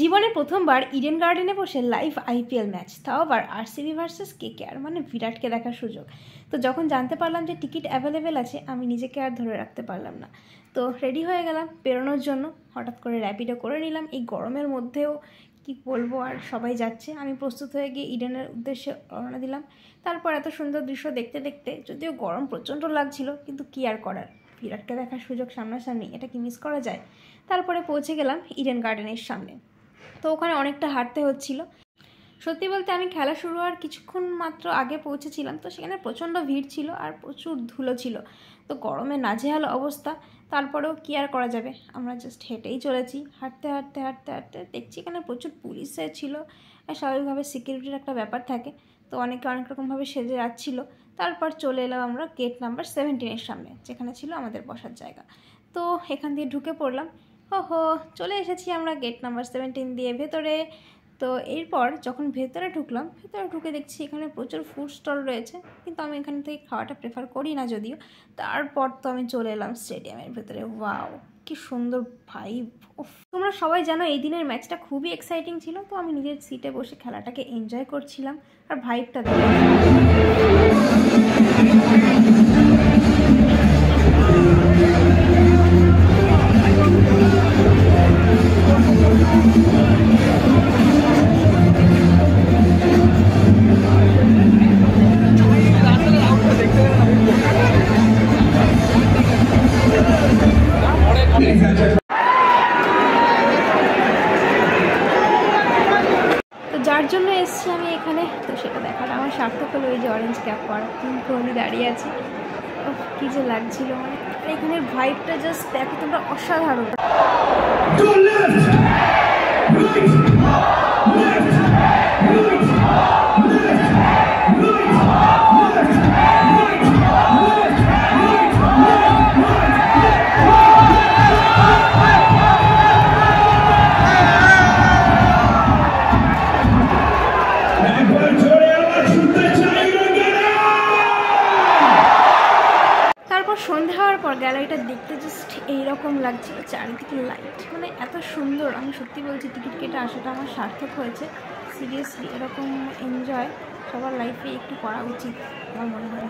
জীবনে প্রথমবার ইডেন গার্ডেনে বসে লাইভ আইপিএল ম্যাচ, তাও আবার আরসিবি ভার্সেস কেকেআর, মানে বিরাটকে দেখার সুযোগ। তো যখন জানতে পারলাম যে টিকিট অ্যাভেলেবেল আছে, আমি নিজেকে আর ধরে রাখতে পারলাম না। তো রেডি হয়ে গেলাম বেরোনোর জন্য। হঠাৎ করে র্যাপিডো করে নিলাম। এই গরমের মধ্যেও কি বলবো, আর সবাই যাচ্ছে, আমি প্রস্তুত হয়ে গিয়ে ইডেনের উদ্দেশ্যে রওনা দিলাম। তারপর এত সুন্দর দৃশ্য দেখতে দেখতে, যদিও গরম প্রচণ্ড লাগছিল, কিন্তু কি আর করার, বিরাটকে দেখার সুযোগ সামনাসামনি, এটা কি মিস করা যায়। তারপরে পৌঁছে গেলাম ইডেন গার্ডেনের সামনে। তো ওখানে অনেকটা হাঁটতে হচ্ছিল। সত্যি বলতে আমি খেলা শুরু হওয়ার কিছুক্ষণ মাত্র আগে পৌঁছেছিলাম, তো সেখানে প্রচণ্ড ভিড় ছিল আর প্রচুর ধুলো ছিল। তো গরমে নাজেহাল অবস্থা। তারপরেও কি আর করা যাবে, আমরা জাস্ট হেঁটেই চলেছি। হাঁটতে হাঁটতে হাঁটতে হাঁটতে দেখছি এখানে প্রচুর পুলিশে ছিল, আর স্বাভাবিকভাবে সিকিউরিটির একটা ব্যাপার থাকে। তো অনেকে অনেক রকমভাবে সেজে যাচ্ছিল। তারপর চলে এলাম আমরা গেট নাম্বার 17-এর সামনে, যেখানে ছিল আমাদের বসার জায়গা। তো এখান দিয়ে ঢুকে পড়লাম। ওহো, চলে এসেছি আমরা গেট নাম্বার 17 দিয়ে ভেতরে। তো এরপর যখন ভেতরে ঢুকলাম, ভেতরে ঢুকে দেখছি এখানে প্রচুর ফুড স্টল রয়েছে, কিন্তু আমি এখান থেকে খাওয়াটা প্রেফার করি না যদিও। তারপর তো আমি চলে এলাম স্টেডিয়ামের ভেতরে। ওয়াও, কি সুন্দর ভাইব! তোমরা সবাই জানো এই দিনের ম্যাচটা খুবই এক্সাইটিং ছিল। তো আমি নিজের সিটে বসে খেলাটাকে এনজয় করছিলাম আর ভাইবটা যার জন্য এসছি আমি এখানে, তো সেটা দেখাটা আমার সার্থক হলো। এই যে অরেঞ্জ ক্যাপ পরা কোহলি দাঁড়িয়ে আছে, কি যে লাগছিল। মানে এখানের ভাইবটা জাস্ট দেখো তোমরা, অসাধারণ। সন্ধ্যা হওয়ার পর গ্যালারিটা দেখতে জাস্ট এইরকম লাগছিল, চারিদিকে লাইট, মানে এত সুন্দর। আমি সত্যি বলছি, টিকিট কেটে আসাটা আমার সার্থক হয়েছে। সিরিয়াসলি এরকম এনজয় সবার লাইফে একটু করা উচিত আমার মনে হয়।